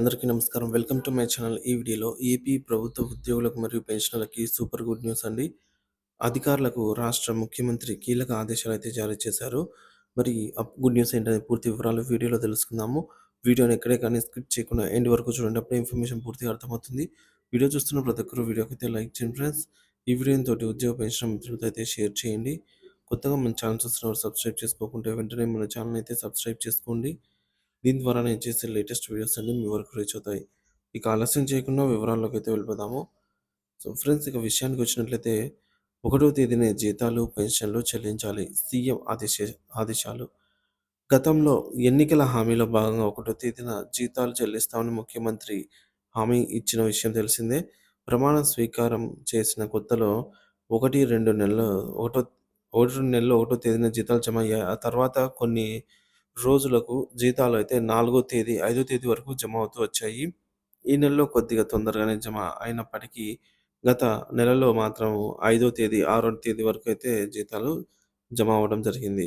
అందరికీ నమస్కారం. Welcome to my channel. ఈ వీడియోలో ఏపీ ప్రభుత్వ ఉద్యోగులకు మరియు పెన్షనర్లకి సూపర్ గుడ్ న్యూస్ అండి. అధికారులకు రాష్ట్ర ముఖ్యమంత్రి కీలక ఆదేశాలైతే జారీ చేశారు. మరి గుడ్ న్యూస్ ఏంటనే పూర్తి వివరాలు వీడియోలో తెలుసుకుందాము. వీడియోని ఎక్కడే కానీ స్కిప్ చేయకుండా ఎండ్ వరకు చూడండి. అప్పుడే ఇన్ఫర్మేషన్ పూర్తిగా అర్థమవుతుంది. వీడియో చూస్తున్న ప్రతి ఒక్కరు వీడియోకైతే లైక్ చేయండి ఫ్రెండ్స్. ఈ వీడియోతోటి ఉద్యోగ పెన్షన్ మిత్రులతో అయితే షేర్ చేయండి. కొత్తగా మన ఛానల్ చూస్తున్నవారు సబ్స్క్రైబ్ చేసుకోకుంటే వెంటనే మన ఛానల్ అయితే సబ్స్క్రైబ్ చేసుకోండి. దీని ద్వారా నేను చేసే లేటెస్ట్ వీడియోస్ అన్నీ మీ వరకు రీచ్ అవుతాయి. ఇక ఆలస్యం చేయకుండా వివరాల్లోకి అయితే వెళ్ళిపోదాము. సో ఫ్రెండ్స్, ఇక విషయానికి వచ్చినట్లయితే 1వ తేదీనే జీతాలు, పెన్షన్లు చెల్లించాలి. సీఎం ఆదేశాలు. గతంలో ఎన్నికల హామీలో భాగంగా 1వ తేదీన జీతాలు చెల్లిస్తామని ముఖ్యమంత్రి హామీ ఇచ్చిన విషయం తెలిసిందే. ప్రమాణ స్వీకారం చేసిన కొత్తలో 1, 2 నెలలు ఒకటో 1, 2 నెలల్లో 1వ తేదీన జీతాలు జమ అయ్యాయి. ఆ తర్వాత కొన్ని రోజులకు జీతాలైతే 4వ తేదీ, 5వ తేదీ వరకు జమ అవుతూ వచ్చాయి. ఈ నెలలో కొద్దిగా తొందరగానే జమ అయినప్పటికీ గత నెలలో మాత్రం 5వ తేదీ, 6వ తేదీ వరకు అయితే జీతాలు జమ అవ్వడం జరిగింది.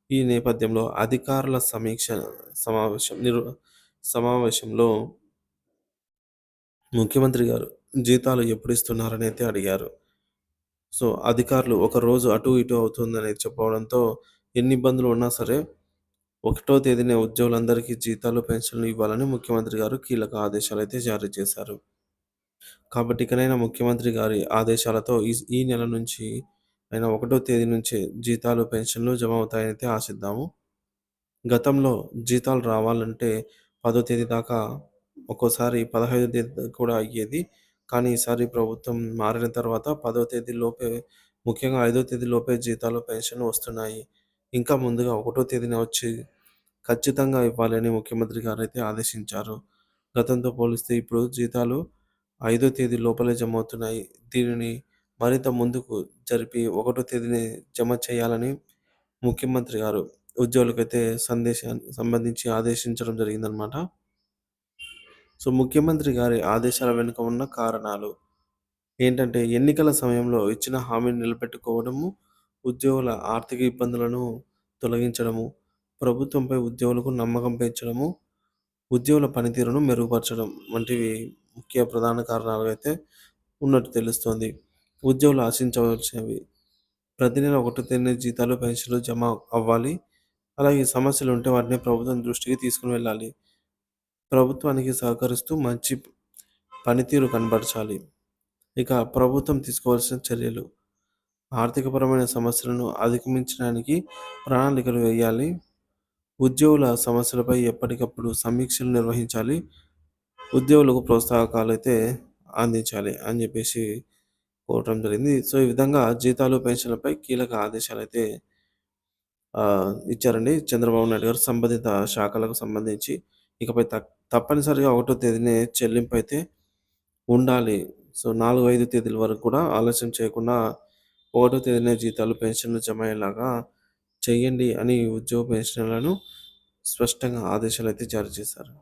ఈ నేపథ్యంలో అధికారుల సమీక్ష సమావేశం నిరు సమావేశంలో ముఖ్యమంత్రి గారు జీతాలు ఎప్పుడు ఇస్తున్నారని అయితే అడిగారు. సో, అధికారులు ఒక రోజు అటు ఇటు అవుతుందని చెప్పడంతో ఎన్ని ఇబ్బందులు ఉన్నా సరే 1వ తేదీనే ఉద్యోగులందరికీ జీతాలు, పెన్షన్లు ఇవ్వాలని ముఖ్యమంత్రి గారు కీలక ఆదేశాలైతే జారీ చేశారు. కాబట్టి ఇకనైనా ముఖ్యమంత్రి గారి ఆదేశాలతో ఈ నెల నుంచి అయినా 1వ తేదీ నుంచే జీతాలు, పెన్షన్లు జమ అవుతాయని అయితే ఆశిద్దాము. గతంలో జీతాలు రావాలంటే 10వ తేదీ దాకా, ఒక్కోసారి 15వ తేదీ కూడా అయ్యేది. కానీ ఈసారి ప్రభుత్వం మారిన తర్వాత 10వ తేదీ లోపే, ముఖ్యంగా 5వ తేదీ లోపే జీతాలు, పెన్షన్లు వస్తున్నాయి. ఇంకా ముందుగా 1వ తేదీన వచ్చి ఖచ్చితంగా ఇవ్వాలి అని ముఖ్యమంత్రి గారైతే ఆదేశించారు. గతంతో పోలిస్తే ఇప్పుడు జీతాలు 5వ తేదీ లోపలే జమ అవుతున్నాయి. దీనిని మరింత ముందుకు జరిపి 1వ తేదీనే జమ చేయాలని ముఖ్యమంత్రి గారు ఉద్యోగులకైతే సందేశాన్ని సంబంధించి ఆదేశించడం జరిగిందనమాట. సో, ముఖ్యమంత్రి గారి ఆదేశాల వెనుక ఉన్న కారణాలు ఏంటంటే, ఎన్నికల సమయంలో ఇచ్చిన హామీని నిలబెట్టుకోవడము, ఉద్యోగుల ఆర్థిక ఇబ్బందులను తొలగించడము, ప్రభుత్వంపై ఉద్యోగులకు నమ్మకం పెంచడము, ఉద్యోగుల పనితీరును మెరుగుపరచడం వంటివి ముఖ్య ప్రధాన కారణాలుగా అయితే ఉన్నట్టు తెలుస్తోంది. ఉద్యోగులు ఆశించవలసినవి ప్రతి నెల 1వ తేదీన జీతాలు, పెన్షన్లు జమ అవ్వాలి. అలాగే సమస్యలు ఉంటే వాటిని ప్రభుత్వం దృష్టికి తీసుకొని వెళ్ళాలి. ప్రభుత్వానికి సహకరిస్తూ మంచి పనితీరు కనబరచాలి. ఇక ప్రభుత్వం తీసుకోవాల్సిన చర్యలు, ఆర్థికపరమైన సమస్యలను అధిగమించడానికి ప్రణాళికలు వేయాలి. ఉద్యోగుల సమస్యలపై ఎప్పటికప్పుడు సమీక్షలు నిర్వహించాలి. ఉద్యోగులకు ప్రోత్సాహకాలైతే అందించాలి అని చెప్పేసి కోరటం జరిగింది. సో, ఈ విధంగా జీతాలు, పెన్షన్లపై కీలక ఆదేశాలైతే ఇచ్చారండి చంద్రబాబు నాయుడు గారు సంబంధిత శాఖలకు సంబంధించి. ఇకపై తప్పనిసరిగా 1వ తేదీనే చెల్లింపు అయితే ఉండాలి. సో, 4, 5 తేదీల వరకు కూడా ఆలస్యం చేయకుండా 1వ తేదీనే జీతాలు, పెన్షన్లు జమ అయ్యేలాగా చేయండి అని ఉద్యోగ పెన్షనర్లను స్పష్టంగా ఆదేశాలైతే జారీ చేశారు.